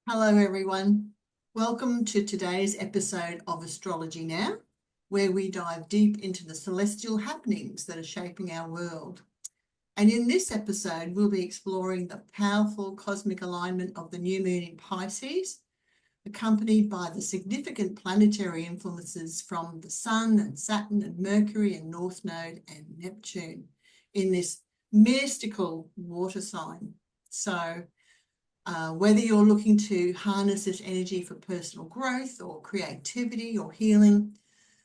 Hello, everyone. Welcome to today's episode of Astrology Now, where we dive deep into the celestial happenings that are shaping our world. And in this episode, we'll be exploring the powerful cosmic alignment of the new moon in Pisces, accompanied by the significant planetary influences from the Sun and Saturn and Mercury and North Node and Neptune in this mystical water sign. So whether you're looking to harness this energy for personal growth or creativity or healing,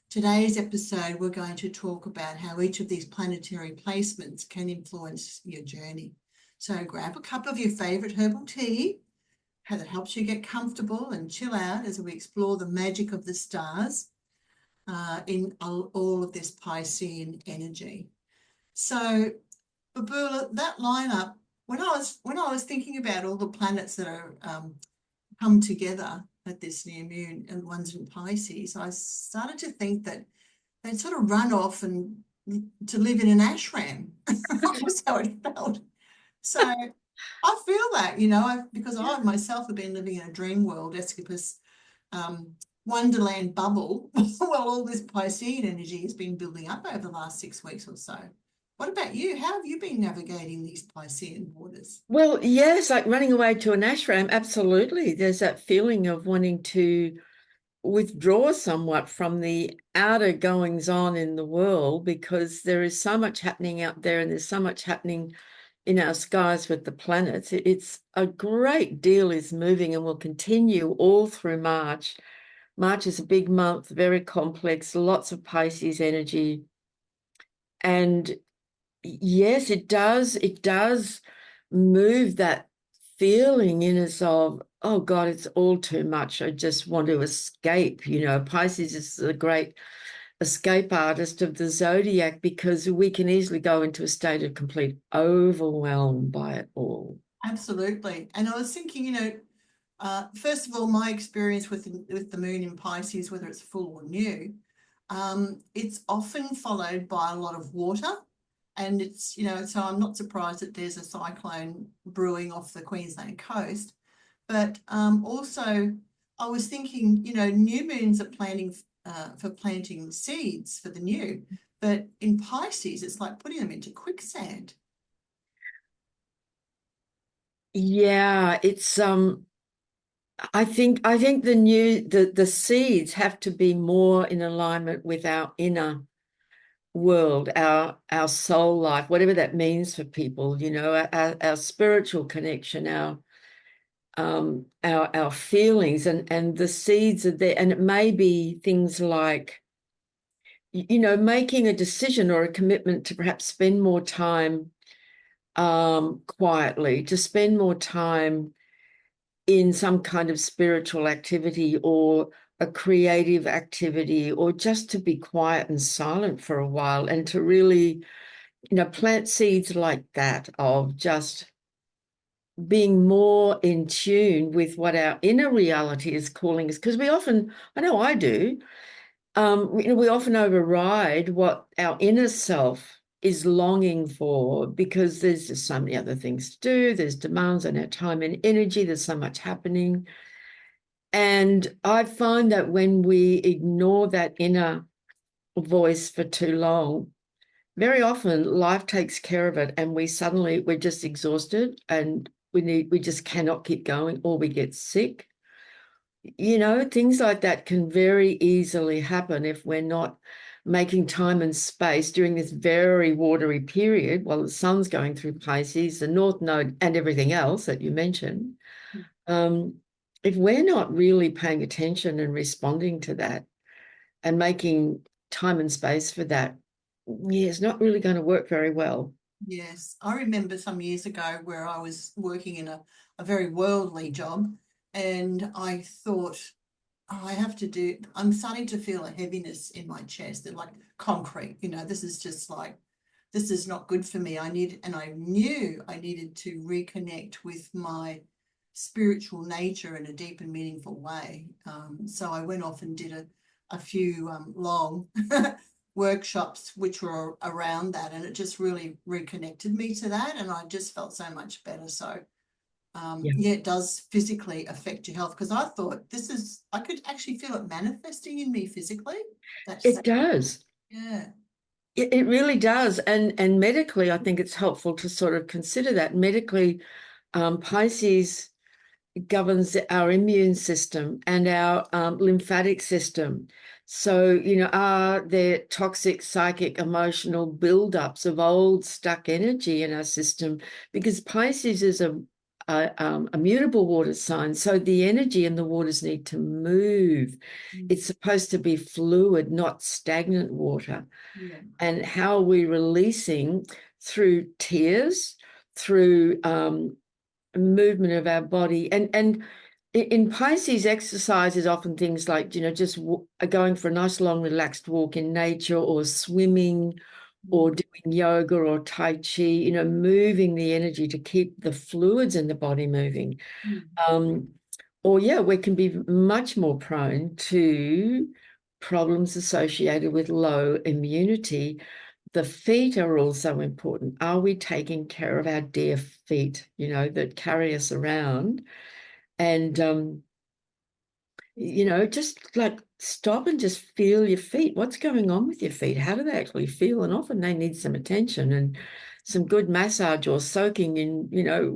today's episode, we're going to talk about how each of these planetary placements can influence your journey. So grab a cup of your favorite herbal tea that helps you get comfortable and chill out as we explore the magic of the stars in all of this Piscean energy. So, Babula, that lineup, when I was thinking about all the planets that are come together at this new moon and ones in Pisces, I started to think that they'd sort of run off and to live in an ashram. That's how it felt. So I feel that, because I myself have been living in a dream world, escapist, wonderland bubble, while all this Piscean energy has been building up over the last 6 weeks or so. What about you? How have you been navigating these Piscean waters? Well, yes, like running away to an ashram, absolutely. There's that feeling of wanting to withdraw somewhat from the outer goings on in the world because there is so much happening out there and there's so much happening in our skies with the planets. It's a great deal is moving and will continue all through March. March is a big month, very complex, lots of Pisces energy. And yes, it does move that feeling in us of, oh God, it's all too much. I just want to escape. Pisces is the great escape artist of the zodiac because we can easily go into a state of complete overwhelm by it all. Absolutely. And I was thinking, first of all, my experience with the moon in Pisces, whether it's full or new, it's often followed by a lot of water. And it's, so I'm not surprised that there's a cyclone brewing off the Queensland coast. But also, I was thinking, new moons are planning for planting seeds for the new. But in Pisces, it's like putting them into quicksand. Yeah, it's I think the seeds have to be more in alignment with our inner world, our soul life, whatever that means for people, our spiritual connection, our feelings, and the seeds are there. And it may be things like, making a decision or a commitment to perhaps spend more time quietly, to spend more time in some kind of spiritual activity or a creative activity, or just to be quiet and silent for a while and to really, plant seeds like that of just being more in tune with what our inner reality is calling us. Because I know I do, we often override what our inner self is longing for because there's just so many other things to do. There's demands on our time and energy. There's so much happening. And I find that when we ignore that inner voice for too long, very often life takes care of it and we're just exhausted and we just cannot keep going, or we get sick. Things like that can very easily happen if we're not making time and space during this very watery period while the sun's going through Pisces, the North Node, and everything else that you mentioned. If we're not really paying attention and responding to that and making time and space for that, it's not really going to work very well. Yes, I remember some years ago where I was working in a very worldly job, and I thought, oh, I'm starting to feel a heaviness in my chest. They're like concrete, this is just like, this is not good for me. I knew I needed to reconnect with my spiritual nature in a deep and meaningful way. So I went off and did a few long workshops which were around that, and it just really reconnected me to that, and I just felt so much better. So Yeah. yeah, it does physically affect your health. Because I thought I could actually feel it manifesting in me physically. That's, It does. yeah. It really does. And medically, I think it's helpful to sort of consider that. Medically, Pisces governs our immune system and our lymphatic system. So, are there toxic, psychic, emotional buildups of old stuck energy in our system? Because Pisces is a mutable water sign. So the energy in the waters need to move. Mm, It's supposed to be fluid, not stagnant water. yeah. And how are we releasing through tears, through movement of our body, and in Pisces, exercise is often things like just going for a nice long relaxed walk in nature, or swimming, Mm, or doing yoga or tai chi, moving the energy to keep the fluids in the body moving. mm, um or yeah, we can be much more prone to problems associated with low immunity. The feet are also important. Are we taking care of our dear feet, that carry us around? And, just like stop and just feel your feet. What's going on with your feet? How do they actually feel? And often they need some attention and some good massage, or soaking in,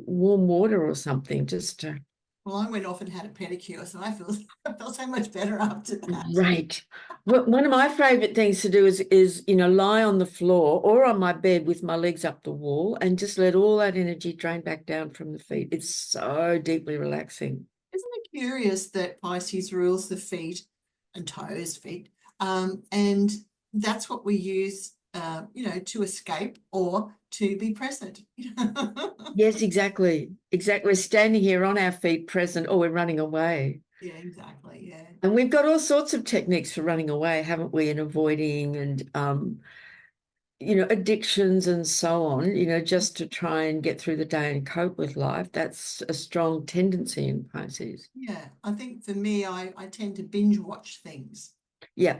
warm water or something, just to. Well, I went off and had a pedicure, so I felt so much better after that. Right. Well, one of my favorite things to do is lie on the floor or on my bed with my legs up the wall and just let all that energy drain back down from the feet. It's so deeply relaxing. Isn't it curious that Pisces rules the feet and toes, feet, and that's what we use, to escape or to be present. Yes, exactly. Exactly. We're standing here on our feet present, or we're running away. Yeah, exactly. Yeah. And we've got all sorts of techniques for running away, haven't we? And avoiding and addictions and so on, just to try and get through the day and cope with life. That's a strong tendency in Pisces. Yeah. I think for me, I tend to binge watch things. Yeah,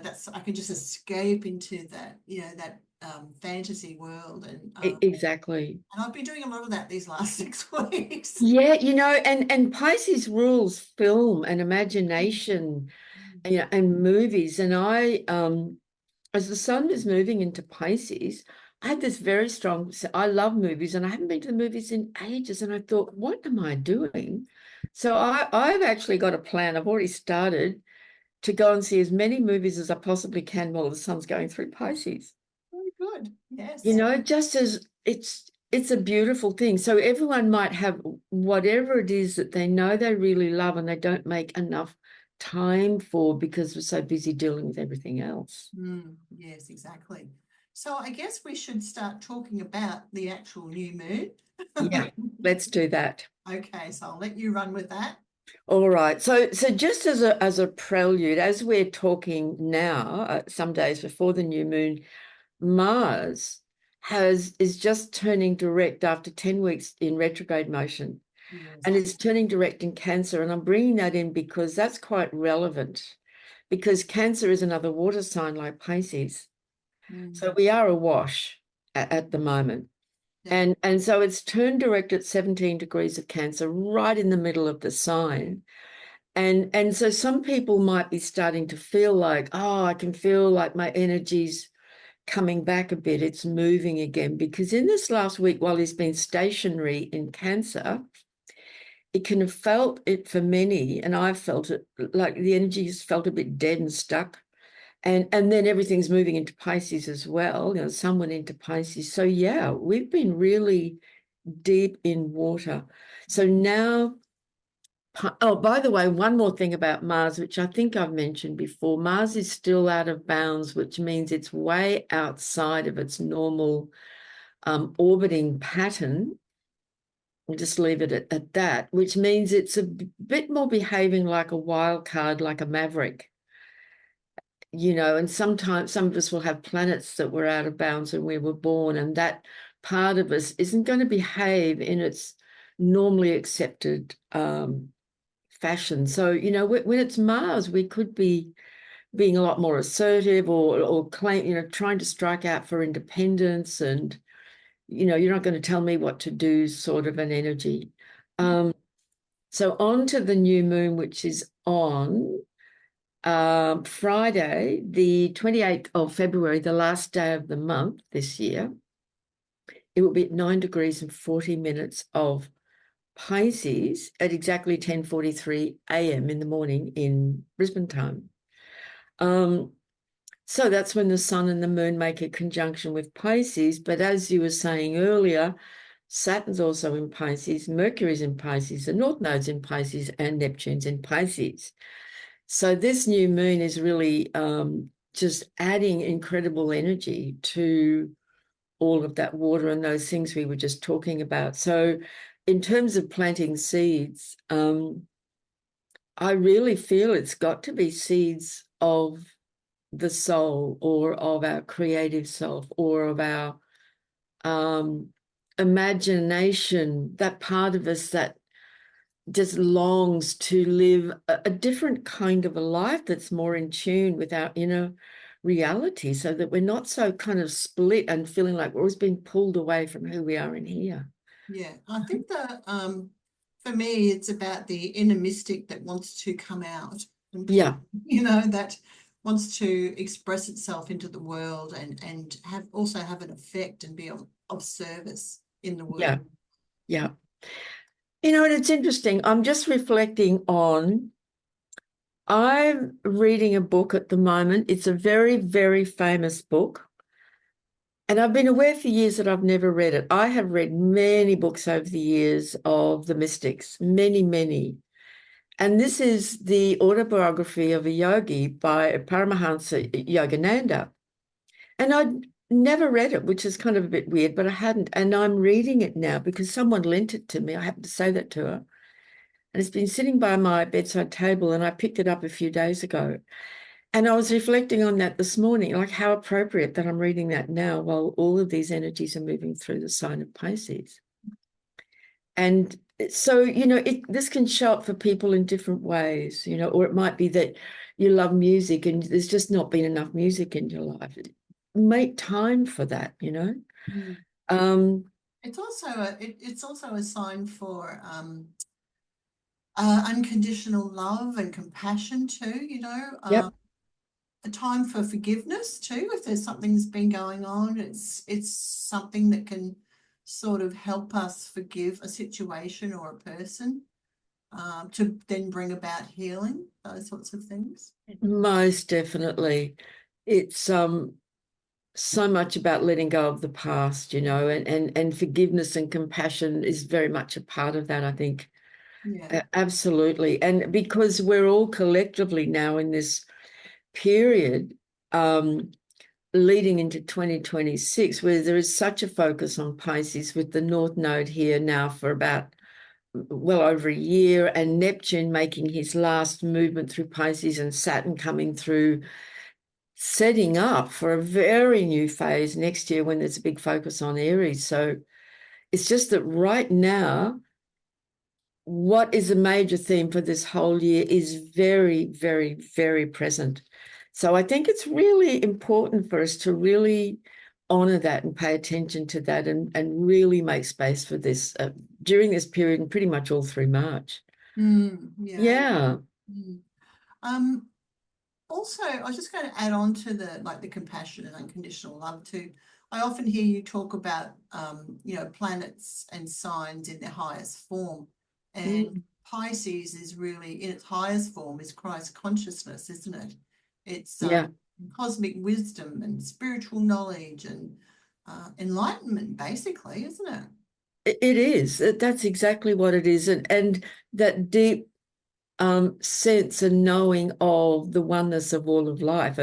That's I can just escape into that fantasy world, exactly. and I've been doing a lot of that these last 6 weeks. Yeah, and Pisces rules film and imagination, and movies. And as the sun is moving into Pisces, I had this very strong, I love movies, and I haven't been to the movies in ages. And I thought, what am I doing? So I've actually got a plan. I've already started to go and see as many movies as I possibly can while the sun's going through Pisces. Very good. Yes. Just as it's a beautiful thing. So everyone might have whatever it is that they know they really love and they don't make enough time for because we're so busy dealing with everything else. Yes, exactly. So I guess we should start talking about the actual new moon. Yeah, let's do that. Okay, so I'll let you run with that. All right. So just as a prelude, as we're talking now, some days before the new moon, Mars is just turning direct after 10 weeks in retrograde motion, Yes. and it's turning direct in Cancer. And I'm bringing that in because that's quite relevant, because Cancer is another water sign like Pisces. So Mm, we are awash at the moment. yeah. And so it's turned direct at 17 degrees of Cancer, right in the middle of the sign. And so some people might be starting to feel like, oh, I can feel like my energy's coming back a bit. It's moving again. Because in this last week, while he's been stationary in Cancer, it can have felt it for many, and I've felt it, like the energy has felt a bit dead and stuck. And then everything's moving into Pisces as well. Some went into Pisces. So yeah, we've been really deep in water. So now, oh, by the way, one more thing about Mars, which I think I've mentioned before. Mars is still out of bounds, which means it's way outside of its normal orbiting pattern. We'll just leave it at that, which means it's a bit more behaving like a wild card, like a maverick. And sometimes some of us will have planets that were out of bounds when we were born, and that part of us isn't going to behave in its normally accepted fashion. So, when it's Mars, we could be being a lot more assertive, or claim, trying to strike out for independence, and you're not going to tell me what to do, sort of an energy. So on to the new moon, which is on Friday, the 28th of February, the last day of the month this year. It will be at 9 degrees and 40 minutes of Pisces at exactly 10:43 a.m. in the morning in Brisbane time. So that's when the sun and the moon make a conjunction with Pisces. But as you were saying earlier, Saturn's also in Pisces, Mercury's in Pisces, the North Node's in Pisces, and Neptune's in Pisces. So this new moon is really just adding incredible energy to all of that water and those things we were just talking about. So in terms of planting seeds, I really feel it's got to be seeds of the soul or of our creative self or of our imagination, that part of us that just longs to live a different kind of a life that's more in tune with our inner reality so that we're not so kind of split and feeling like we're always being pulled away from who we are in here. Yeah, I think that for me, it's about the inner mystic that wants to come out and Yeah, that wants to express itself into the world and have an effect and be of service in the yeah, world. yeah. And it's interesting. I'm just reflecting on, I'm reading a book at the moment. It's a very, very famous book. And I've been aware for years that I've never read it. I have read many books over the years of the mystics, many, many. And this is the autobiography of a yogi by Paramahansa Yogananda. And I'd never read it, which is kind of a bit weird, but I hadn't. And I'm reading it now because someone lent it to me. I happened to say that to her. And it's been sitting by my bedside table, and I picked it up a few days ago. And I was reflecting on that this morning, like how appropriate that I'm reading that now while all of these energies are moving through the sign of Pisces. And so, this can show up for people in different ways, or it might be that you love music and there's just not been enough music in your life. Make time for that, Mm. Um, It's also a sign for unconditional love and compassion too, yep. a time for forgiveness too. If there's something that's been going on, it's something that can sort of help us forgive a situation or a person, to then bring about healing, those sorts of things. Most definitely. It's so much about letting go of the past, and forgiveness and compassion is very much a part of that, I think. Yeah. Absolutely. And because we're all collectively now in this period, leading into 2026, where there is such a focus on Pisces with the North Node here now for about well over a year, and Neptune making his last movement through Pisces and Saturn coming through, setting up for a very new phase next year when there's a big focus on Aries. So it's just that right now, what is a major theme for this whole year is very, very, very present. So I think it's really important for us to really honor that and pay attention to that and really make space for this during this period and pretty much all through March. Yeah. Yeah. Mm. Um, Also, I was just going to add on to the compassion and unconditional love too. I often hear you talk about planets and signs in their highest form, and Mm. Pisces is really in its highest form is Christ consciousness, isn't it? It's Yeah. cosmic wisdom and spiritual knowledge and enlightenment, basically, isn't it? It is. That's exactly what it is. And that deep sense and knowing of the oneness of all of life.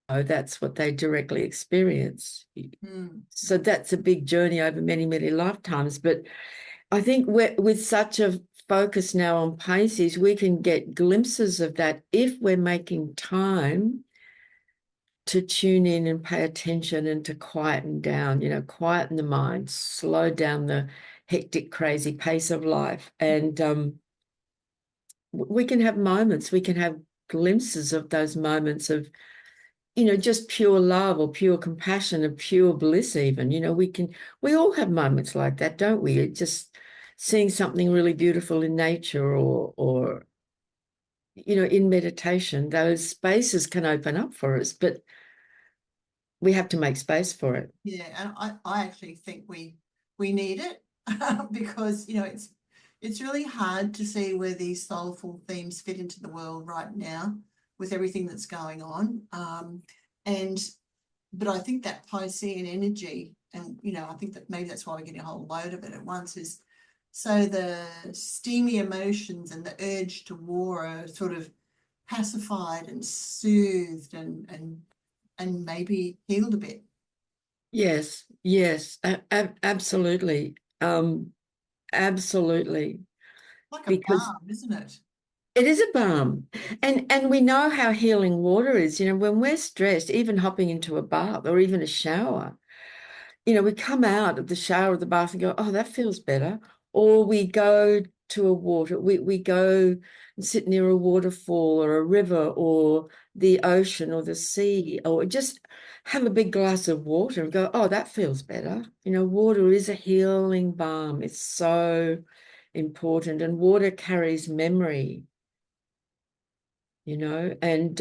That's what they directly experience. Mm. So that's a big journey over many, many lifetimes. But I think with such a focus now on Pisces, we can get glimpses of that if we're making time to tune in and pay attention and to quieten down, quieten the mind, slow down the hectic, crazy pace of life. And we can have moments, we can have glimpses of those moments of just pure love or pure compassion or pure bliss even. We all have moments like that, don't we? Just seeing something really beautiful in nature or in meditation, those spaces can open up for us, but we have to make space for it. Yeah, and I actually think we need it because it's really hard to see where these soulful themes fit into the world right now with everything that's going on. And but I think that Piscean energy, and I think that maybe that's why we're getting a whole load of it at once, is so the steamy emotions and the urge to war are sort of pacified and soothed and maybe healed a bit. Yes, yes, absolutely. Absolutely. Like a Because balm, isn't it? it is a balm. And we know how healing water is. When we're stressed, even hopping into a bath or even a shower, we come out of the shower or the bath and go, oh, that feels better. Or we go to a water, we go and sit near a waterfall or a river or the ocean or the sea, or just have a big glass of water and go, oh, that feels better. Water is a healing balm. It's so important. And water carries memory, and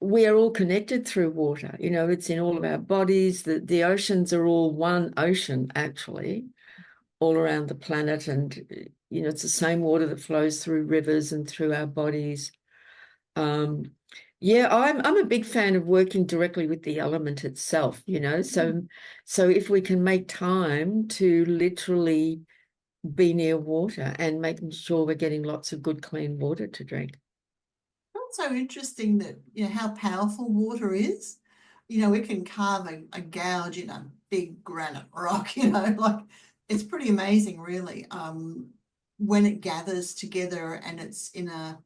we are all connected through water. It's in all of our bodies. The oceans are all one ocean, actually, all around the planet. And, it's the same water that flows through rivers and through our bodies. Yeah, I'm a big fan of working directly with the element itself. So if we can make time to literally be near water and making sure we're getting lots of good, clean water to drink. It's so interesting that how powerful water is. We can carve a gouge in a big granite rock, like it's pretty amazing really. When it gathers together and it's in a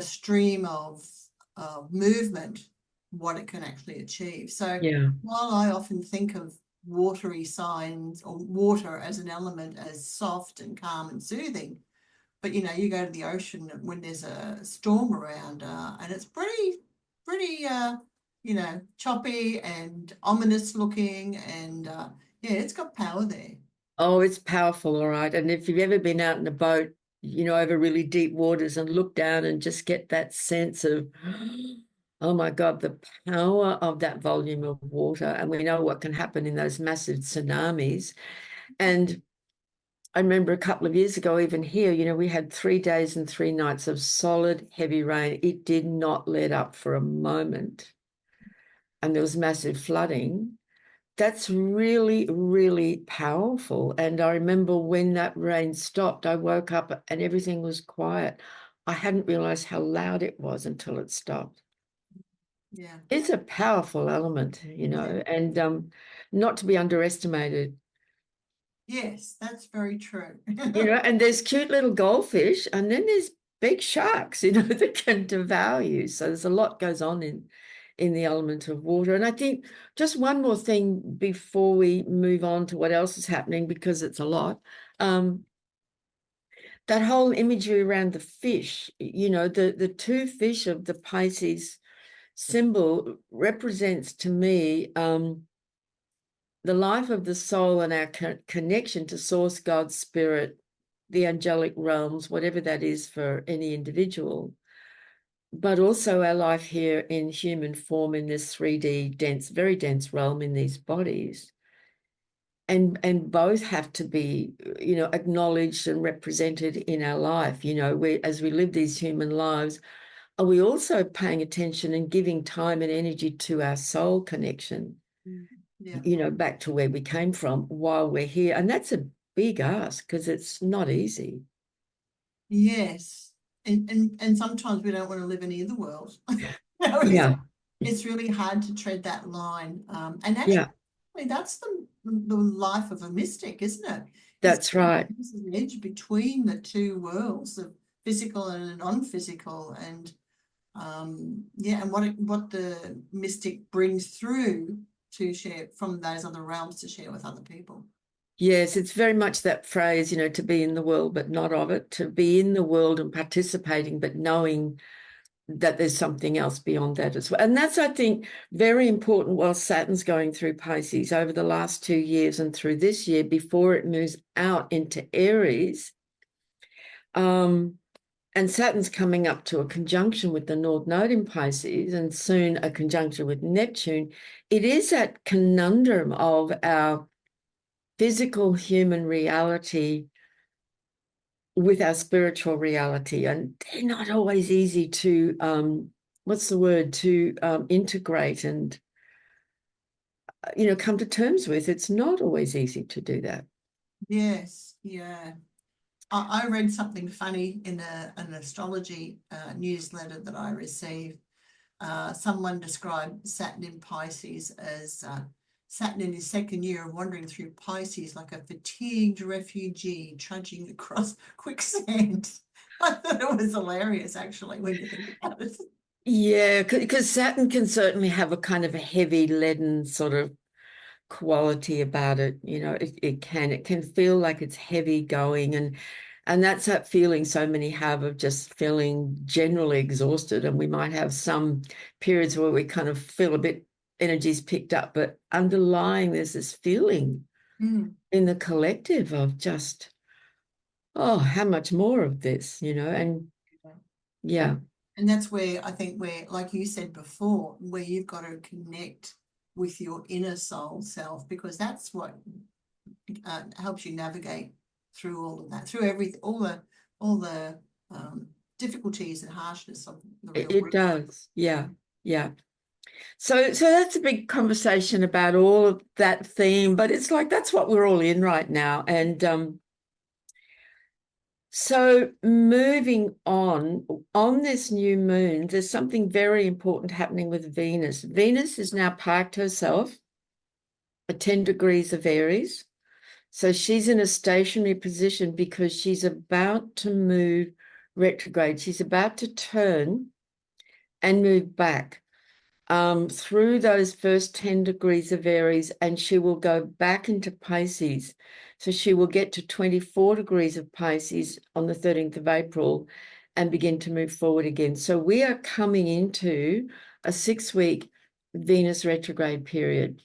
stream of movement, what it can actually achieve. So Yeah. while I often think of watery signs or water as an element as soft and calm and soothing, but you go to the ocean when there's a storm around, and it's pretty choppy and ominous looking, and yeah, it's got power there. Oh, it's powerful, all right. And if you've ever been out in a boat, over really deep waters and look down and just get that sense of, oh my God, the power of that volume of water. And we know what can happen in those massive tsunamis. And I remember a couple of years ago, even here, we had 3 days and 3 nights of solid, heavy rain. It did not let up for a moment. And there was massive flooding. That's really, really powerful. And I remember when that rain stopped, I woke up and everything was quiet. I hadn't realized how loud it was until it stopped. Yeah, It's a powerful element, yeah, and not to be underestimated. yes, that's very true. And there's cute little goldfish, and then there's big sharks, that can devour you. So there's a lot goes on in the element of water. And I think just one more thing before we move on to what else is happening, because it's a lot. That whole imagery around the fish, the two fish of the Pisces symbol represents to me the life of the soul and our connection to source, God, spirit, the angelic realms, whatever that is for any individual, but also our life here in human form in this 3D dense, very dense realm in these bodies. And both have to be, acknowledged and represented in our life. As we live these human lives, are we also paying attention and giving time and energy to our soul connection, Yeah. back to where we came from while we're here? And that's a big ask because it's not easy. Yes. And sometimes we don't want to live in either world. It's Yeah, really hard to tread that line. And actually, yeah, that's the life of a mystic, isn't it? Is that's right. the edge between the two worlds, the physical and non-physical, and yeah, and what the mystic brings through to share from those other realms to share with other people. Yes, it's very much that phrase, to be in the world but not of it, to be in the world and participating but knowing that there's something else beyond that as well. And that's, I think, very important while Saturn's going through Pisces over the last 2 years and through this year before it moves out into Aries. And Saturn's coming up to a conjunction with the North Node in Pisces and soon a conjunction with Neptune. It is that conundrum of our physical human reality with our spiritual reality, and they're not always easy to integrate and come to terms with. It's not always easy to do that. Yes, yeah. I read something funny in an astrology newsletter that I received. Someone described Saturn in Pisces as Saturn in his second year of wandering through Pisces like a fatigued refugee trudging across quicksand. I thought it was hilarious, actually, when you think about it. Yeah, because Saturn can certainly have a kind of a heavy, leaden sort of quality about it. It can feel like it's heavy going, and that's that feeling so many have of just feeling generally exhausted. And we might have some periods where we kind of feel a bit energy's picked up, but underlying there's this feeling in the collective of just, oh, how much more of this, and yeah. And that's where I think like you said before, where you've got to connect with your inner soul self, because that's what helps you navigate through all of that, through everything, all the difficulties and harshness of the real It world. does. Yeah. Yeah. So that's a big conversation about all of that theme, but it's like that's what we're all in right now. And so moving on this new moon, there's something very important happening with Venus. Venus is now parked herself at 10 degrees of Aries. So she's in a stationary position because she's about to move retrograde. She's about to turn and move back through those first 10 degrees of Aries, and she will go back into Pisces. So she will get to 24 degrees of Pisces on the 13th of April and begin to move forward again. So we are coming into a 6-week Venus retrograde period,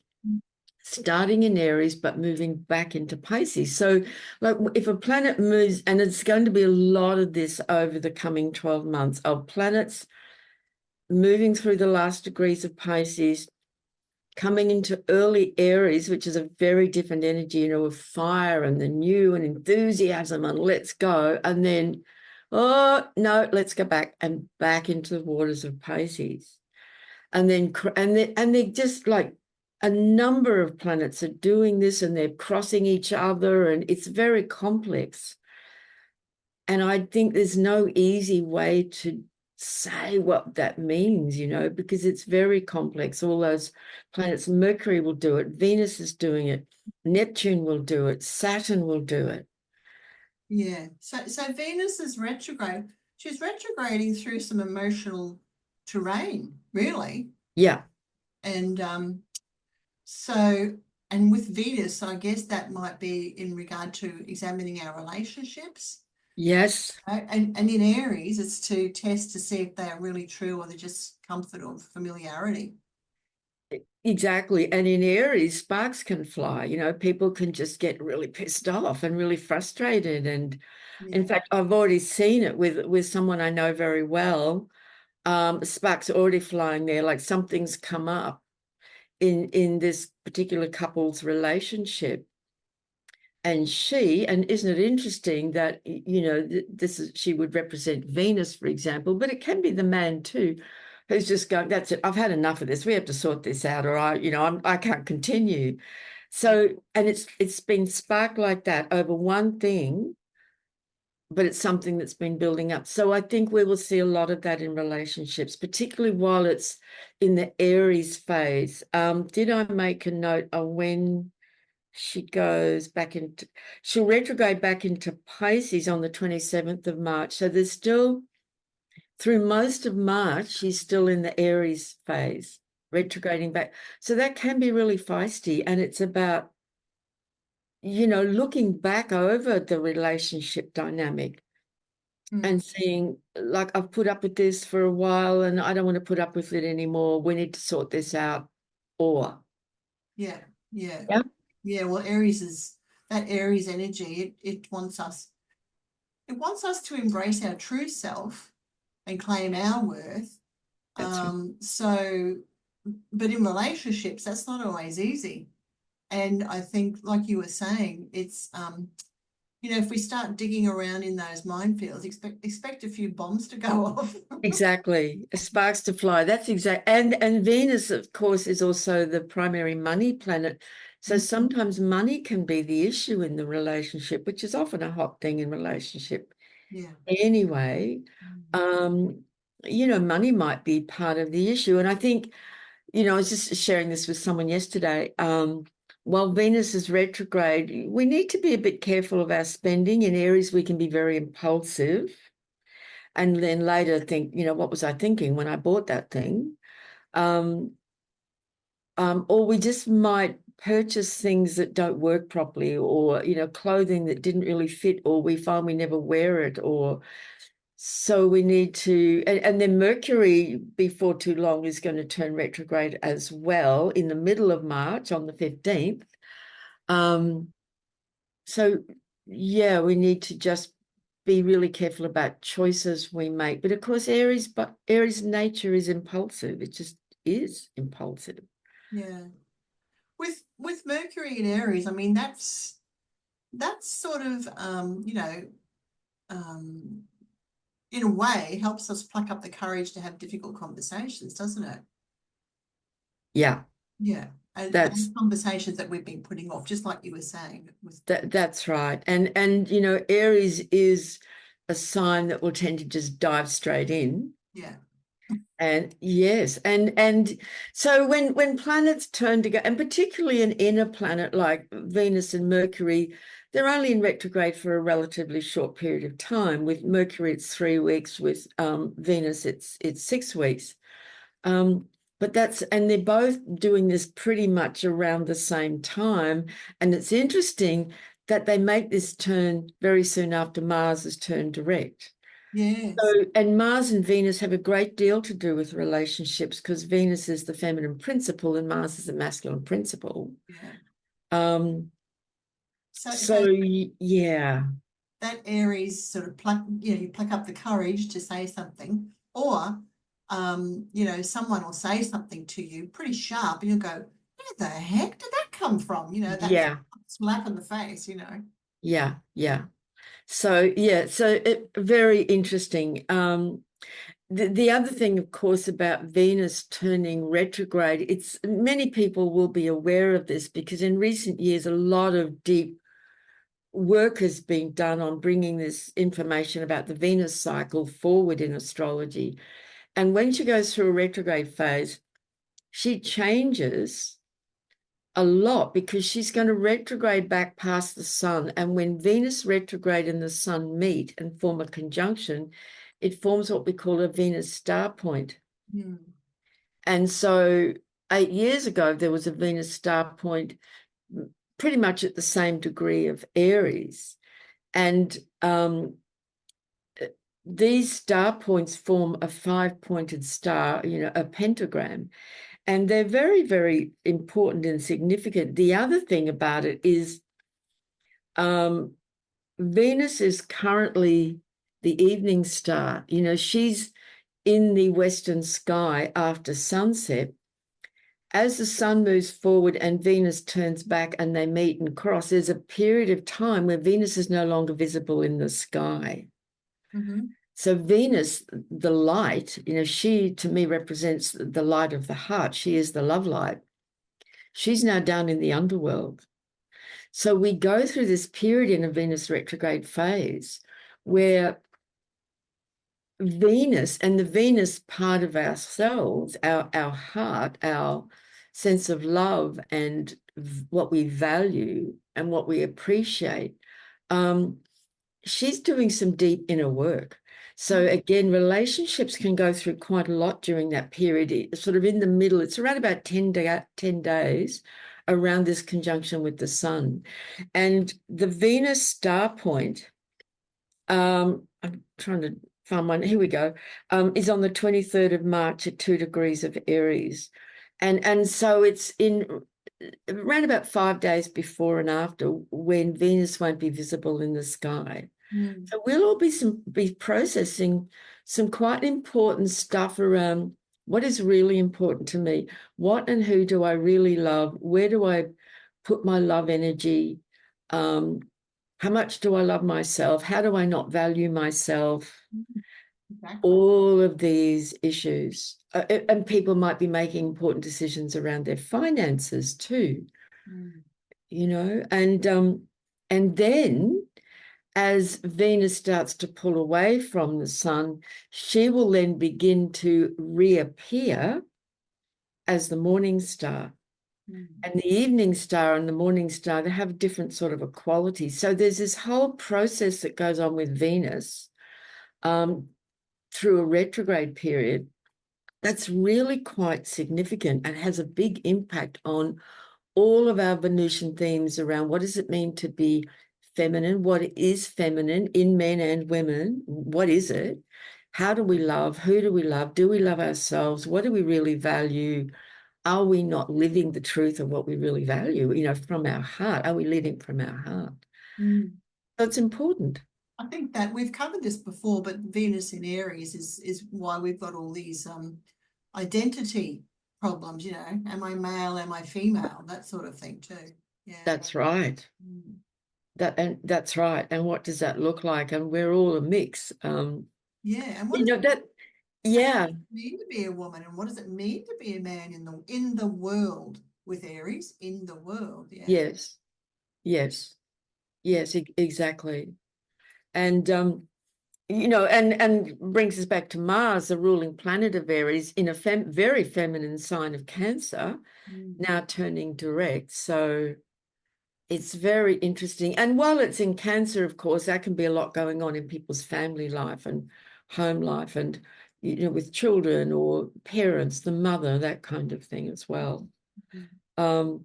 starting in Aries, but moving back into Pisces. So like if a planet moves, and it's going to be a lot of this over the coming 12 months of planets moving through the last degrees of Pisces, coming into early Aries, which is a very different energy, of fire and the new and enthusiasm and let's go. And then, oh, no, let's go back into the waters of Pisces. And they're just like a number of planets are doing this and they're crossing each other, and it's very complex. And I think there's no easy way to say what that means, because it's very complex. All those planets, Mercury will do it, Venus is doing it, Neptune will do it, Saturn will do it. Yeah. So Venus is retrograde. She's retrograding through some emotional terrain, really. Yeah. And and with Venus, I guess that might be in regard to examining our relationships. Yes. Right? And in Aries, it's to test to see if they are really true or they're just comfort or familiarity. Exactly. And in Aries, sparks can fly. People can just get really pissed off and really frustrated. And in fact, I've already seen it with someone I know very well. Sparks are already flying there, like something's come up in this particular couple's relationship. And isn't it interesting that, she would represent Venus, for example, but it can be the man too, who's just going, that's it, I've had enough of this. We have to sort this out, or I can't continue. So, and it's been sparked like that over one thing, but it's something that's been building up. So I think we will see a lot of that in relationships, particularly while it's in the Aries phase. Did I make a note of when she'll retrograde back into Pisces on the 27th of March. So there's still, through most of March, she's still in the Aries phase, retrograding back. So that can be really feisty. And it's about, looking back over the relationship dynamic and seeing, like, I've put up with this for a while and I don't want to put up with it anymore. We need to sort this out. Or, Yeah, yeah, yeah, yeah. Well, Aries is that Aries energy. It wants us to embrace our true self and claim our worth. that's right. So, but in relationships, that's not always easy. And I think, like you were saying, it's if we start digging around in those minefields, expect a few bombs to go off. Exactly. Sparks to fly. That's exact. And Venus, of course, is also the primary money planet. So sometimes money can be the issue in the relationship, which is often a hot thing in relationship. Yeah. Anyway, money might be part of the issue. And I think, I was just sharing this with someone yesterday. While Venus is retrograde, we need to be a bit careful of our spending. In Aries, we can be very impulsive and then later think, what was I thinking when I bought that thing? Or we just might purchase things that don't work properly, or, clothing that didn't really fit, or we find we never wear it, or so we need to, and then Mercury before too long is going to turn retrograde as well in the middle of March on the 15th. So yeah, we need to just be really careful about choices we make. But of course, Aries nature is impulsive. It just is impulsive. Yeah. With Mercury in Aries, I mean that's sort of um in a way helps us pluck up the courage to have difficult conversations, doesn't it? Yeah, Yeah. And those that's conversations that we've been putting off, just like you were saying with that's right. And Aries is a sign that will tend to just dive straight in. yeah. And yes, and so when planets turn together, and particularly an inner planet like Venus and Mercury, they're only in retrograde for a relatively short period of time. With Mercury, it's 3 weeks. With Venus, it's 6 weeks. Um, but and they're both doing this pretty much around the same time. And it's interesting that they make this turn very soon after Mars has turned direct. Yes. So, and Mars and Venus have a great deal to do with relationships because Venus is the feminine principle and Mars is the masculine principle. Yeah. Um, So so yeah, that Aries sort of you pluck up the courage to say something, or someone will say something to you pretty sharp, and you'll go, "Where the heck did that come from?" That yeah, slap in the face. yeah. So very interesting. The other thing, of course, about Venus turning retrograde, it's many people will be aware of this because in recent years, a lot of deep work has been done on bringing this information about the Venus cycle forward in astrology. And when she goes through a retrograde phase, she changes a lot because she's going to retrograde back past the sun. And when Venus retrograde and the sun meet and form a conjunction, it forms what we call a Venus star point. Hmm. And so 8 years ago, there was a Venus star point pretty much at the same degree of Aries. And these star points form a 5-pointed star, a pentagram. And they're very, very important and significant. The other thing about it is Venus is currently the evening star. She's in the western sky after sunset. As the sun moves forward and Venus turns back and they meet and cross, there's a period of time where Venus is no longer visible in the sky. Mm-hmm. So Venus, the light, she to me represents the light of the heart. She is the love light. She's now down in the underworld. So we go through this period in a Venus retrograde phase where Venus and the Venus part of ourselves, our heart, our sense of love and what we value and what we appreciate, she's doing some deep inner work. So again, relationships can go through quite a lot during that period. It's sort of in the middle. It's around about 10 days around this conjunction with the sun. And the Venus star point I'm trying to find one. Here we go. Is on the 23rd of March at 2 degrees of Aries. And so it's in around about 5 days before and after when Venus won't be visible in the sky. Mm. So we'll all be processing some quite important stuff around what is really important to me. What and who do I really love? Where do I put my love energy? How much do I love myself? How do I not value myself? Exactly. All of these issues. And people might be making important decisions around their finances too, Mm. and then as Venus starts to pull away from the sun, she will then begin to reappear as the morning star. Mm. And the evening star and the morning star, they have different sort of a quality. So there's this whole process that goes on with Venus through a retrograde period that's really quite significant and has a big impact on all of our Venusian themes around what does it mean to be feminine? What is feminine in men and women? What is it? How do we love? Who do we love? Do we love ourselves? What do we really value? Are we not living the truth of what we really value, from our heart? Are we living from our heart? Mm. So it's important. I think that we've covered this before, but Venus in Aries is why we've got all these identity problems, am I male, am I female, that sort of thing too. Yeah. That's right. Mm. That's right. And what does that look like? And we're all a mix. Yeah. And what You does know, that, yeah, it mean to be a woman, and what does it mean to be a man in the world with Aries in the world? Yeah. yes, yes, yes, exactly. And and brings us back to Mars, the ruling planet of Aries, in a very feminine sign of Cancer, Mm. now turning direct. So it's very interesting. And while it's in Cancer, of course, that can be a lot going on in people's family life and home life and, with children or parents, the mother, that kind of thing as well. Mm.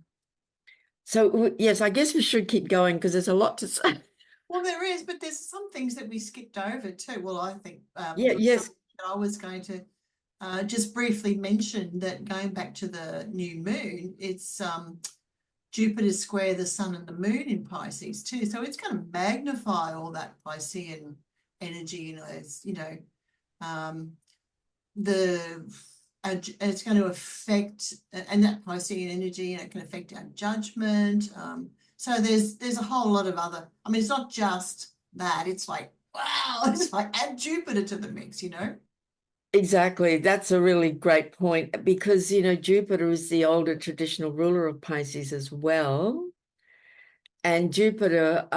So, yes, I guess we should keep going because there's a lot to say. Well, there is, but there's some things that we skipped over too. Well, I think Yeah, yes, I was going to just briefly mention that going back to the new moon, it's Jupiter square the sun and the moon in Pisces too. So it's going to magnify all that Piscean energy, um, the it's going to affect and that Piscean energy, and it can affect our judgment. So there's a whole lot of other. I mean, it's not just that. It's like wow, it's like add Jupiter to the mix. exactly. That's a really great point because, Jupiter is the older traditional ruler of Pisces as well. And Jupiter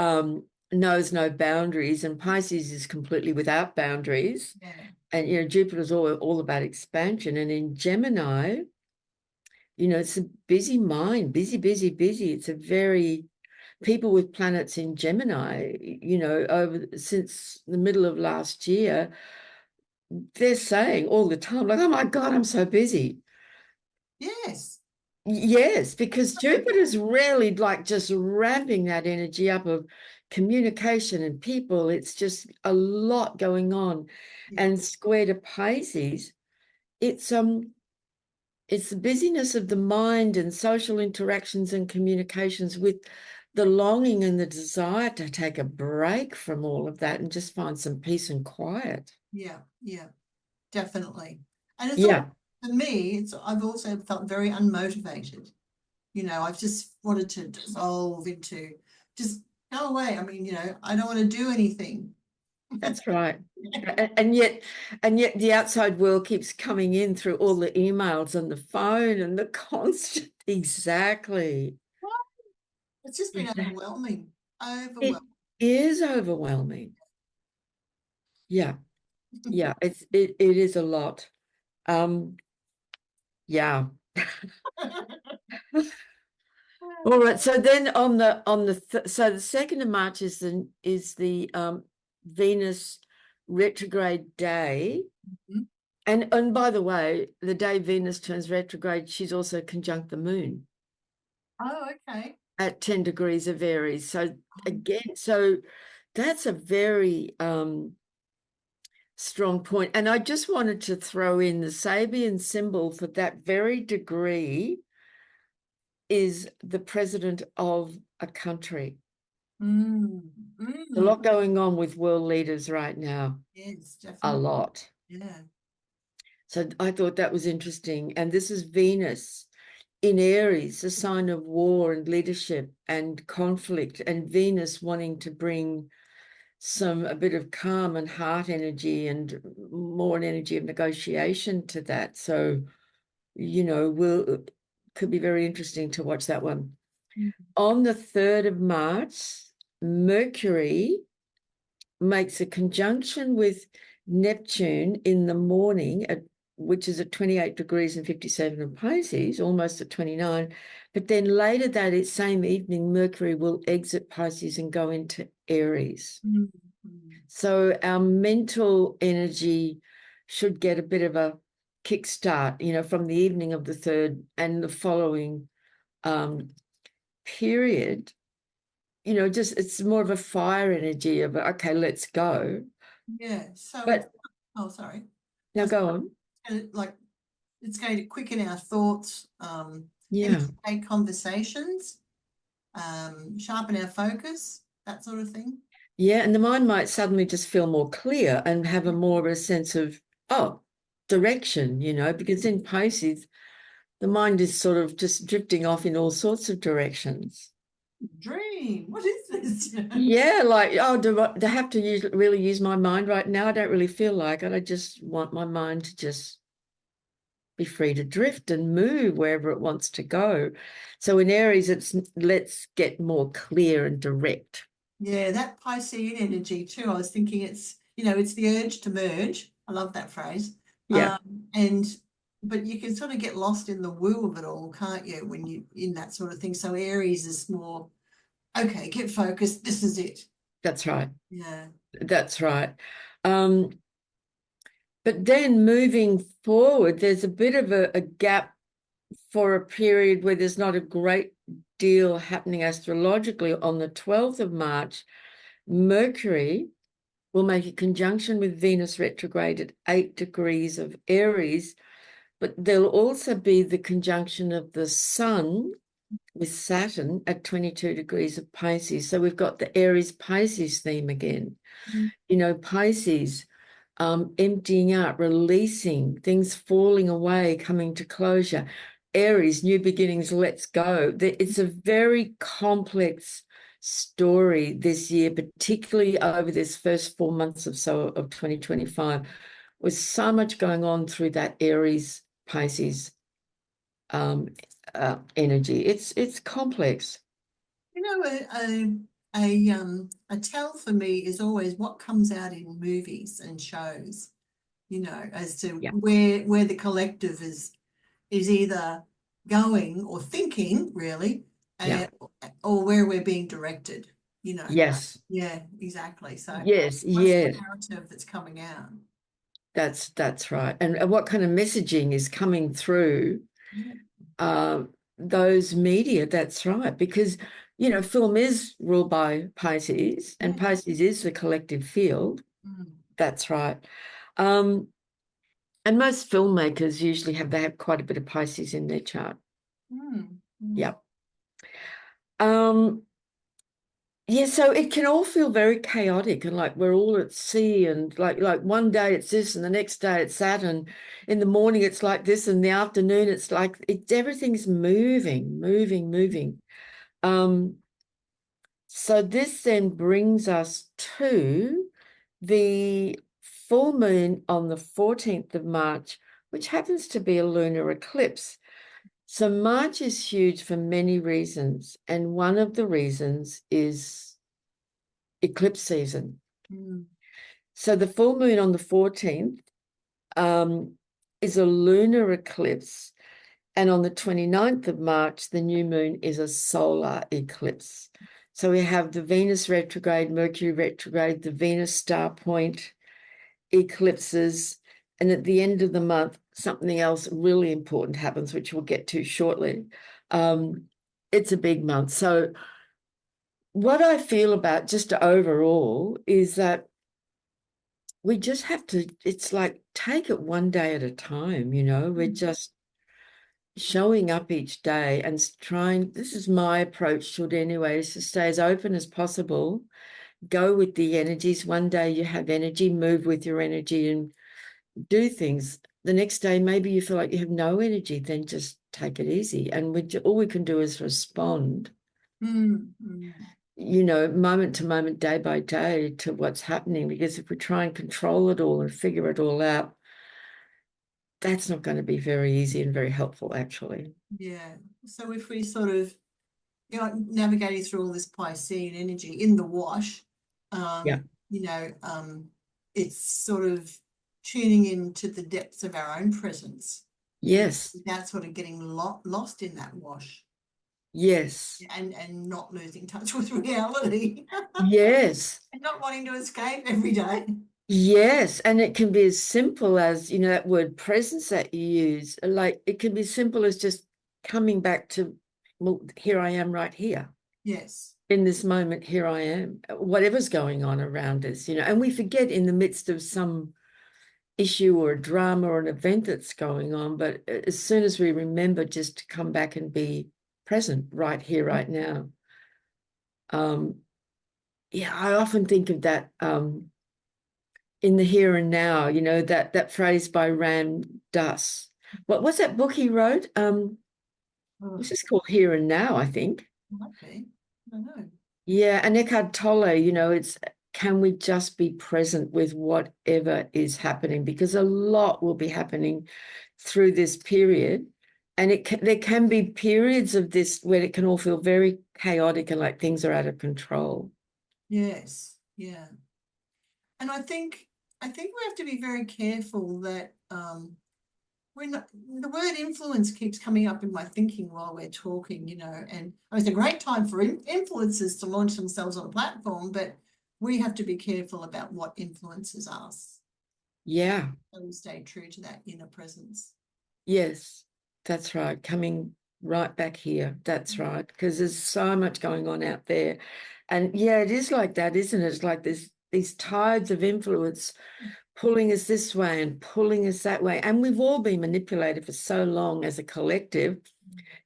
knows no boundaries, and Pisces is completely without boundaries. Yeah, And, Jupiter's all about expansion. And in Gemini, it's a busy mind, busy, busy, busy. It's a very, people with planets in Gemini, since the middle of last year, they're saying all the time, like, oh my God, I'm so busy. yes, Yes, because Jupiter's really like just ramping that energy up of communication and people. It's just a lot going on. yeah, And square to Pisces, it's it's the busyness of the mind and social interactions and communications with the longing and the desire to take a break from all of that and just find some peace and quiet. yeah, yeah. Definitely. And it's all Yeah, for me, I've also felt very unmotivated. I've just wanted to dissolve into just go away. I mean, I don't want to do anything. that's right. And yet the outside world keeps coming in through all the emails and the phone and the constant. Exactly. It's just been Exactly. overwhelming. It Overwhelming. is overwhelming. Yeah. Yeah. It is a lot. Yeah. All right. So then so the 2nd of March is the Venus retrograde day. Mhm. And by the way, the day Venus turns retrograde, she's also conjunct the moon Oh, okay. at 10 degrees of Aries. So again, so that's a very strong point. And I just wanted to throw in the Sabian symbol for that very degree is the president of a country. Mm, A mm. lot going on with world leaders right now. Yes, A definitely. lot. Yeah. So I thought that was interesting. And this is Venus in Aries, a sign of war and leadership and conflict, and Venus wanting to bring a bit of calm and heart energy and more an energy of negotiation to that. So, could be very interesting to watch that one. Mm. On the 3rd of March, Mercury makes a conjunction with Neptune in the morning, which is at 28 degrees and 57 of Pisces, almost at 29. But then later that same evening, Mercury will exit Pisces and go into Aries. Mm, mm. So our mental energy should get a bit of a kickstart, from the evening of the 3rd and the following period. Just it's more of a fire energy of, okay, let's go. Yeah. So it's, But oh, sorry. now go on. Like it's going to quicken our thoughts, Yeah. initiate conversations, sharpen our focus, that sort of thing. Yeah. And the mind might suddenly just feel more clear and have a more of a sense of, direction, because in Pisces, the mind is sort of just drifting off in all sorts of directions. Dream. What is this? Yeah, like, do I have to really use my mind right now? I don't really feel like it. I just want my mind to just be free to drift and move wherever it wants to go. So in Aries, it's let's get more clear and direct. Yeah, that Piscean energy too. I was thinking it's the urge to merge. I love that phrase. Yeah, And but you can sort of get lost in the woo of it all, can't you, when you in that sort of thing. So Aries is more, okay, get focused. This is it. that's right. Yeah. That's right. Um, but then moving forward, there's a bit of a gap for a period where there's not a great deal happening astrologically. On the 12th of March, Mercury will make a conjunction with Venus retrograde at 8 degrees of Aries, but there'll also be the conjunction of the Sun with Saturn at 22 degrees of Pisces. So we've got the Aries Pisces theme again. Mm. Pisces, emptying out, releasing, things falling away, coming to closure. Aries, new beginnings, let's go. It's a very complex story this year, particularly over this first 4 months or so of 2025, with so much going on through that Aries Pisces energy. It's complex. You know, a tell for me is always what comes out in movies and shows, as to Yeah. where the collective is either going or thinking really, Yeah. or where we're being directed, Yes. Yeah, exactly. So Yes. what's the Yes. narrative that's coming out? That's right. And what kind of messaging is coming through Yeah. uh, those media? That's right. Because, film is ruled by Pisces, and Yeah. Pisces is the collective field. Mm, That's right. Um, and most filmmakers usually they have quite a bit of Pisces in their chart. mm, mm. Yeah. Um, Yeah, so it can all feel very chaotic and like we're all at sea and like one day it's this and the next day it's that and in the morning it's like this and the afternoon it's like everything's moving. Um, so this then brings us to the full moon on the 14th of March, which happens to be a lunar eclipse. So March is huge for many reasons, and one of the reasons is eclipse season. Mm. So the full moon on the 14th is a lunar eclipse. And on the 29th of March, the new moon is a solar eclipse. So we have the Venus retrograde, Mercury retrograde, the Venus star point eclipses. And at the end of the month, something else really important happens, which we'll get to shortly. It's a big month. So what I feel about just overall is that we just have to, it's like take it one day at a time, you know, we're just showing up each day and trying, this is my approach to it anyway, is to stay as open as possible, go with the energies. One day you have energy, move with your energy and do things. The next day, maybe you feel like you have no energy, then just take it easy. And all we can do is respond, you know, moment to moment, day by day to what's happening. Because if we try and control it all and figure it all out, that's not going to be very easy and very helpful, actually. Yeah. So if we sort of, you know, navigating through all this Piscean energy in the wash, Yeah. you know, it's sort of tuning into the depths of our own presence, you know, Yes. without sort of getting lost in that wash Yes. and not losing touch with reality Yes. and not wanting to escape every day. Yes. And it can be as simple as, you know, that word presence that you use. Like it can be simple as just coming back to, well, here I am right here. Yes. In this moment, here I am, whatever's going on around us, you know, and we forget in the midst of some issue or a drama or an event that's going on. But as soon as we remember just to come back and be present right here, right now. Yeah, I often think of that in the here and now, you know, that phrase by Ram Dass. What was that book he wrote? Oh, It's just called Here and Now, I think. might be. I don't know. Yeah, and Eckhart Tolle, you know, it's can we just be present with whatever is happening? Because a lot will be happening through this period. And there can be periods of this where it can all feel very chaotic and like things are out of control. Yes. Yeah. And I think we have to be very careful that we're not, the word influence keeps coming up in my thinking while we're talking, you know, and it's a great time for influencers to launch themselves on a platform, but we have to be careful about what influences us. Yeah, So we stay true to that inner presence. yes, that's right. Coming right back here. That's right. Because there's so much going on out there. And yeah, it is like that, isn't it? It's like there's these tides of influence pulling us this way and pulling us that way. And we've all been manipulated for so long as a collective.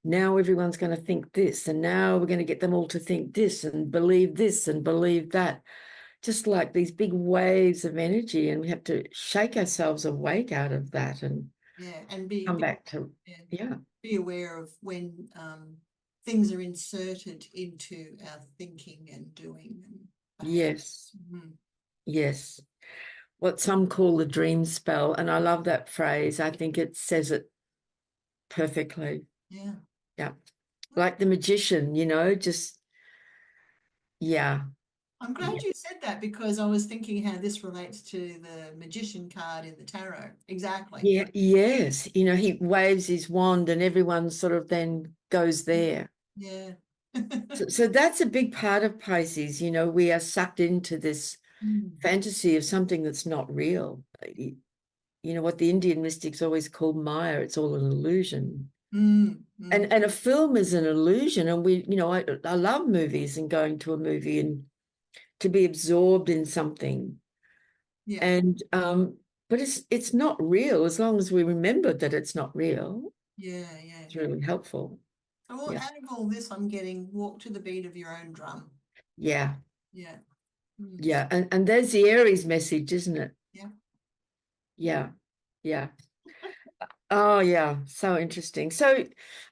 Now everyone's going to think this, and now we're going to get them all to think this and believe that. Just like these big waves of energy, and we have to shake ourselves awake out of that and Yeah, and be come back to, yeah, yeah. be aware of when things are inserted into our thinking and doing and behaviour. Yes, yes. What some call the dream spell. And I love that phrase. I think it says it perfectly. Yeah. Yeah. Like the magician, you know, just, yeah. I'm glad you said that because I was thinking how this relates to the magician card in the tarot. Exactly. Yeah, yes. You know, he waves his wand and everyone sort of then goes there. Yeah. So that's a big part of Pisces. You know, we are sucked into this fantasy of something that's not real. You know, what the Indian mystics always call Maya, it's all an illusion. And a film is an illusion. And we, you know, I love movies and going to a movie and to be absorbed in something. Yeah. And but it's not real as long as we remember that it's not real. Yeah. Yeah. It's Yeah. really helpful. So well, Yeah. out of all this, I'm getting walk to the beat of your own drum. Yeah. Yeah. Yeah. And there's the Aries message, isn't it? Yeah. Yeah. Yeah. Oh yeah, so interesting. So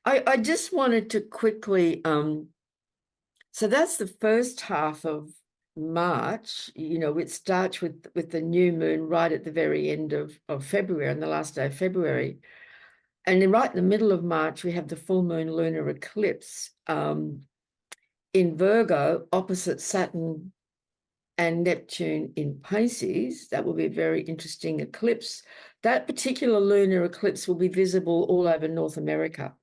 I just wanted to quickly so that's the first half of March. You know, it starts with the new moon right at the very end of February, on the last day of February. And then right in the middle of March, we have the full moon lunar eclipse in Virgo, opposite Saturn and Neptune in Pisces. That will be a very interesting eclipse. That particular lunar eclipse will be visible all over North America.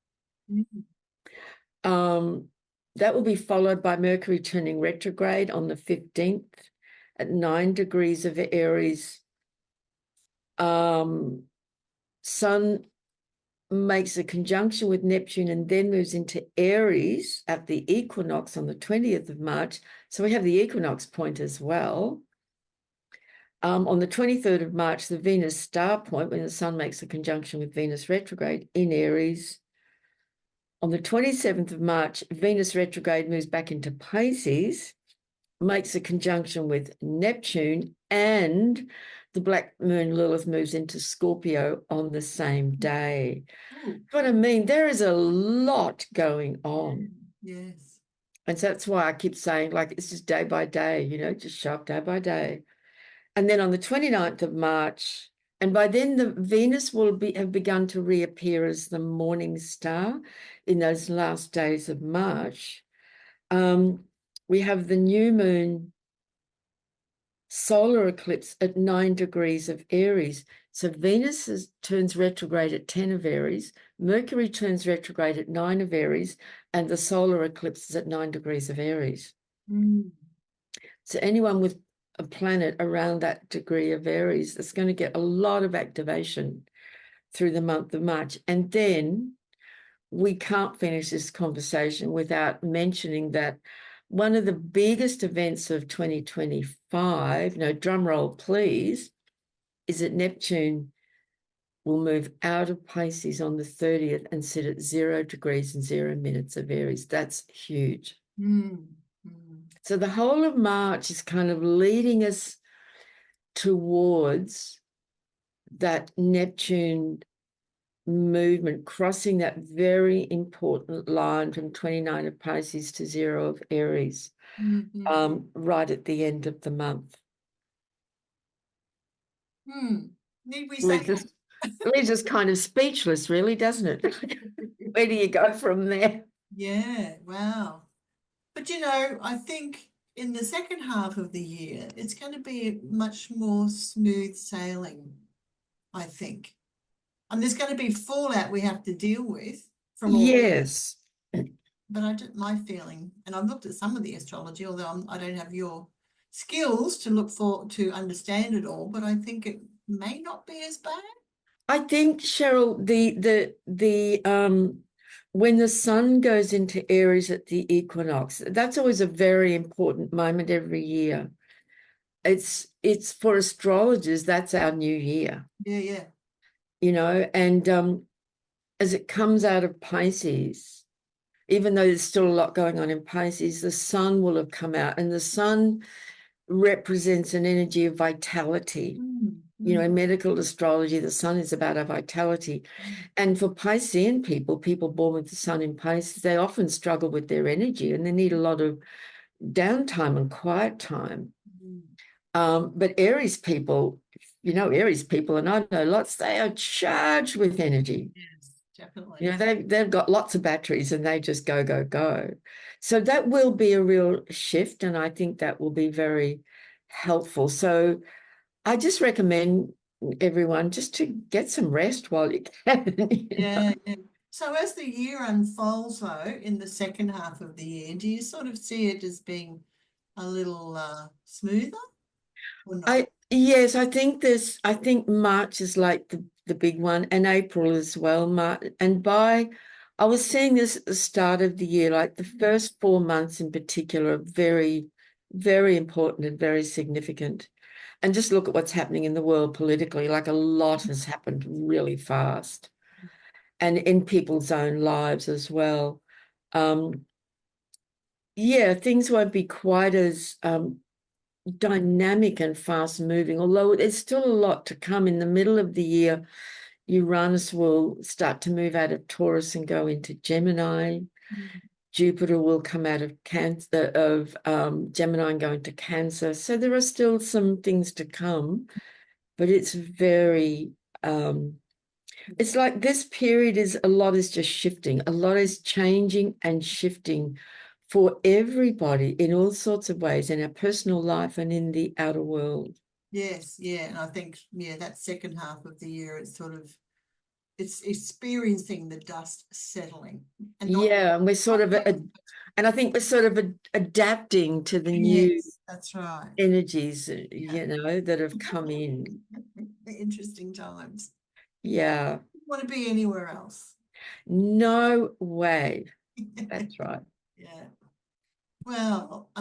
That will be followed by Mercury turning retrograde on the 15th at 9 degrees of Aries. Sun makes a conjunction with Neptune and then moves into Aries at the equinox on the 20th of March. So we have the equinox point as well. On the 23rd of March, the Venus star point, when the sun makes a conjunction with Venus retrograde in Aries. On the 27th of March, Venus retrograde moves back into Pisces, makes a conjunction with Neptune, and the black moon Lilith moves into Scorpio on the same day. Ooh. But I mean, there is a lot going on. Yes. And so that's why I keep saying, like, it's just day by day, just show up day by day. And then on the 29th of March, and by then the Venus will have begun to reappear as the morning star in those last days of March. We have the new moon solar eclipse at 9 degrees of Aries. So Venus turns retrograde at 10 of Aries, Mercury turns retrograde at 9 of Aries, and the solar eclipse is at 9 degrees of Aries. Mm. So anyone with a planet around that degree of Aries is going to get a lot of activation through the month of March. And then we can't finish this conversation without mentioning that one of the biggest events of 2025, drum roll please, is that Neptune will move out of Pisces on the 30th and sit at 0 degrees and 0 minutes of Aries. That's huge. Mm. Mm. So the whole of March is kind of leading us towards that Neptune movement, crossing that very important line from 29 of Pisces to 0 of Aries, right at the end of the month. Need we say leaves us kind of speechless, really, doesn't it? Where do you go from there? Yeah, wow. But I think in the second half of the year, it's going to be much more smooth sailing, I think. And there's going to be fallout we have to deal with from all. Yes. But my feeling, and I've looked at some of the astrology, although I don't have your skills to look for to understand it all, but I think it may not be as bad. I think, Cheryl, when the sun goes into Aries at the equinox, that's always a very important moment every year. It's for astrologers, that's our new year. Yeah. And as it comes out of Pisces, even though there's still a lot going on in Pisces, the sun will have come out, and the sun represents an energy of vitality. In medical astrology, the sun is about our vitality. And for Piscean people born with the sun in Pisces, they often struggle with their energy and they need a lot of downtime and quiet time. But Aries people, and I know lots, they are charged with energy. Yes, definitely. They've got lots of batteries and they just go, go, go. So that will be a real shift, and I think that will be very helpful. So I just recommend everyone just to get some rest while you can. Yeah. So as the year unfolds, though, in the second half of the year, do you sort of see it as being a little smoother or not? Yes, I think March is like the big one, and April as well. I was seeing this at the start of the year, like the first 4 months in particular are very, very important and very significant. And just look at what's happening in the world politically, like a lot has happened really fast, and in people's own lives as well. Things won't be quite as dynamic and fast moving, although there's still a lot to come. In the middle of the year, Uranus will start to move out of Taurus and go into Gemini. Jupiter will come out of Gemini and go into Cancer. So there are still some things to come, but it's very it's like this period a lot is just shifting, a lot is changing and shifting for everybody in all sorts of ways, in our personal life and in the outer world. Yes, yeah. And I think, that second half of the year, it's experiencing the dust settling. And we're sort of, and I think we're sort of adapting to the new that's right. energies, that have come in. Interesting times. Yeah. Don't want to be anywhere else. No way. That's right. Yeah. Well,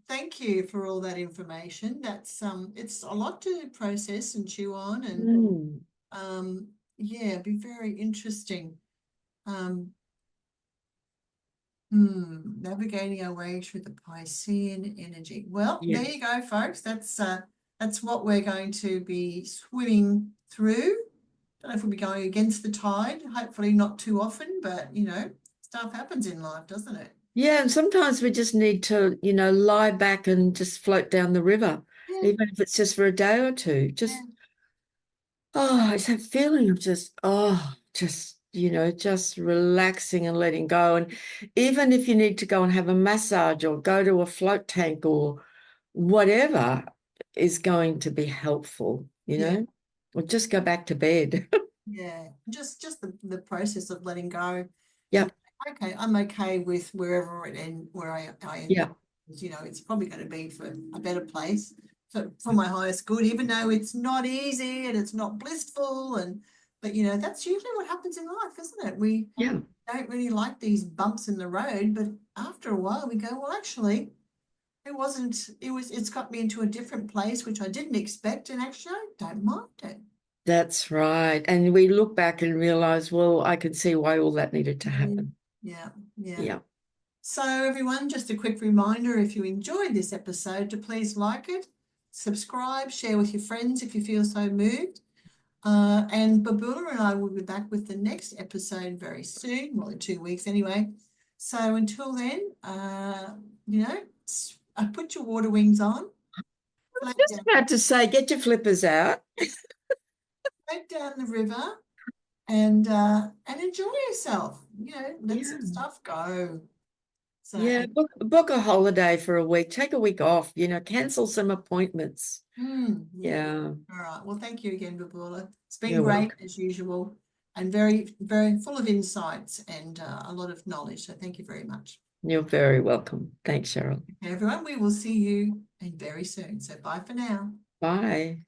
thank you for all that information. That's it's a lot to process and chew on, and Mm. yeah, it'd be very interesting. Um, navigating our way through the Piscean energy. Well, there Yeah. you go, folks. That's what we're going to be swimming through. Don't know if we'll be going against the tide. Hopefully not too often, but stuff happens in life, doesn't it? Yeah, and sometimes we just need to, lie back and just float down the river, Yeah, even if it's just for a day or two. yeah, It's that feeling of just relaxing and letting go. And even if you need to go and have a massage or go to a float tank or whatever is going to be helpful, yeah, or just go back to bed. yeah. Just the process of letting go and Yep, okay, I'm okay with wherever it end where I end yeah, up. It's probably going to be for a better place for my highest good, even though it's not easy and it's not blissful but that's usually what happens in life, isn't it? We yeah. don't really like these bumps in the road, but after a while we go, well, actually, it's got me into a different place, which I didn't expect, and actually I don't mind it. That's right. And we look back and realize, well, I can see why all that needed to Mm, happen. yeah, yeah. Yeah. So everyone, just a quick reminder, if you enjoyed this episode, to please like it, subscribe, share with your friends if you feel so moved. And Babula and I will be back with the next episode very soon, well, in 2 weeks anyway. So until then, put your water wings on, float Just down, about to say, get your flippers out. float down the river, and enjoy yourself. Let Yeah. some stuff go. So, Yeah. Book a holiday for a week. Take a week off, cancel some appointments. yeah. Yeah. All right. Well, thank you again, Babula. It's been You're great welcome. as usual and very, very full of insights and a lot of knowledge. So thank you very much. You're very welcome. Thanks, Cheryl. Okay, everyone, we will see you and very soon. So bye for now. Bye.